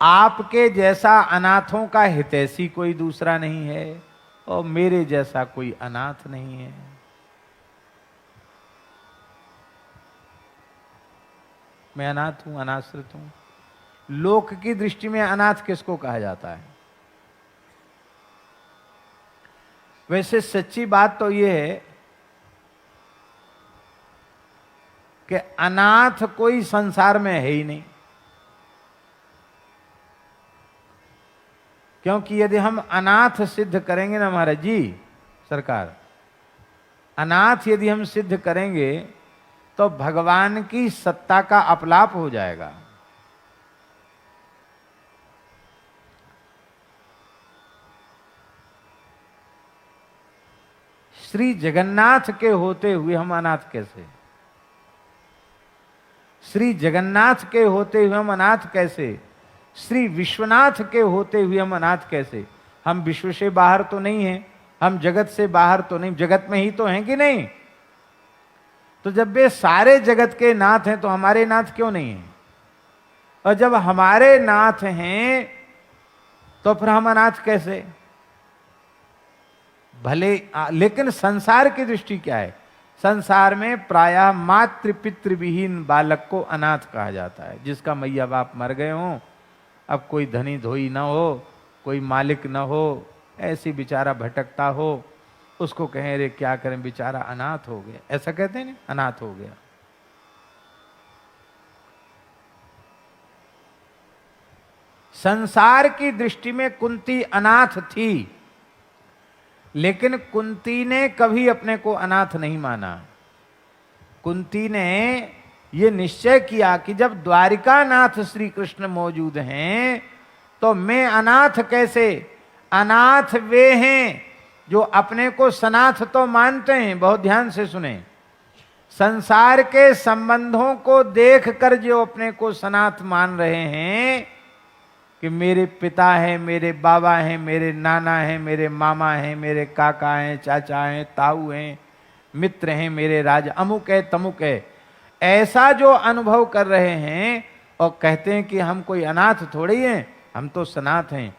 आपके जैसा अनाथों का हितैषी कोई दूसरा नहीं है और मेरे जैसा कोई अनाथ नहीं है। मैं अनाथ हूं, अनाश्रित हूं। लोक की दृष्टि में अनाथ किसको कहा जाता है? वैसे सच्ची बात तो यह है कि अनाथ कोई संसार में है ही नहीं, क्योंकि यदि हम अनाथ सिद्ध करेंगे ना महाराज जी सरकार, अनाथ यदि हम सिद्ध करेंगे तो भगवान की सत्ता का अपलाप हो जाएगा। श्री जगन्नाथ के होते हुए हम अनाथ कैसे? श्री जगन्नाथ के होते हुए हम अनाथ कैसे? श्री विश्वनाथ के होते हुए हम अनाथ कैसे? हम विश्व से बाहर तो नहीं हैं, हम जगत से बाहर तो नहीं, जगत में ही तो हैं कि नहीं? तो जब वे सारे जगत के नाथ हैं तो हमारे नाथ क्यों नहीं हैं? और जब हमारे नाथ हैं तो फिर हम अनाथ कैसे? भले लेकिन संसार की दृष्टि क्या है? संसार में प्रायः मातृ पितृ विहीन बालक को अनाथ कहा जाता है, जिसका मैया बाप मर गए हों, अब कोई धनी धोई ना हो, कोई मालिक ना हो, ऐसी बेचारा भटकता हो, उसको कहें रे क्या करें बेचारा अनाथ हो गया, ऐसा कहते हैं ना, अनाथ हो गया। संसार की दृष्टि में कुंती अनाथ थी, लेकिन कुंती ने कभी अपने को अनाथ नहीं माना। कुंती ने यह निश्चय किया कि जब द्वारिकानाथ श्री कृष्ण मौजूद हैं तो मैं अनाथ कैसे? अनाथ वे हैं जो अपने को सनाथ तो मानते हैं, बहुत ध्यान से सुने, संसार के संबंधों को देखकर जो अपने को सनाथ मान रहे हैं कि मेरे पिता हैं, मेरे बाबा हैं, मेरे नाना हैं, मेरे मामा हैं, मेरे काका हैं, चाचा हैं, ताऊ हैं, मित्र हैं, मेरे राज अमुक है तमुक है, ऐसा जो अनुभव कर रहे हैं और कहते हैं कि हम कोई अनाथ थोड़े ही हैं, हम तो सनाथ हैं।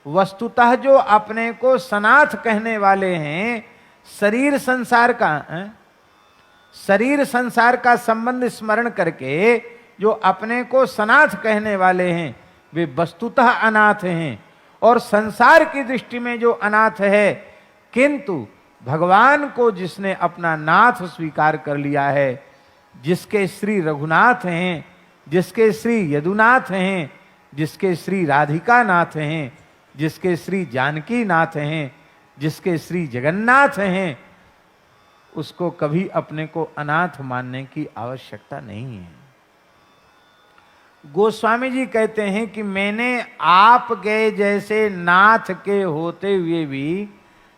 वस्तुतः जो अपने को सनाथ कहने वाले हैं, शरीर संसार का संबंध स्मरण करके जो अपने को सनाथ कहने वाले हैं वे वस्तुतः अनाथ हैं, और संसार की दृष्टि में जो अनाथ है, किंतु भगवान को जिसने अपना नाथ स्वीकार कर लिया है, जिसके श्री रघुनाथ हैं, जिसके श्री यदुनाथ हैं, जिसके श्री राधिका नाथ हैं, जिसके श्री जानकी नाथ हैं, जिसके श्री जगन्नाथ हैं, उसको कभी अपने को अनाथ मानने की आवश्यकता नहीं है। गोस्वामी जी कहते हैं कि मैंने आप गए जैसे नाथ के होते हुए भी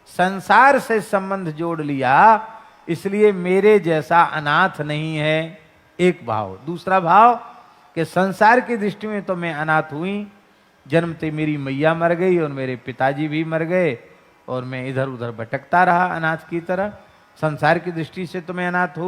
संसार से संबंध जोड़ लिया, इसलिए मेरे जैसा अनाथ नहीं है। एक भाव। दूसरा भाव कि संसार की दृष्टि में तो मैं अनाथ हुई, जन्मते मेरी मैया मर गई और मेरे पिताजी भी मर गए और मैं इधर उधर भटकता रहा अनाथ की तरह। संसार की दृष्टि से तो मैं अनाथ हूं।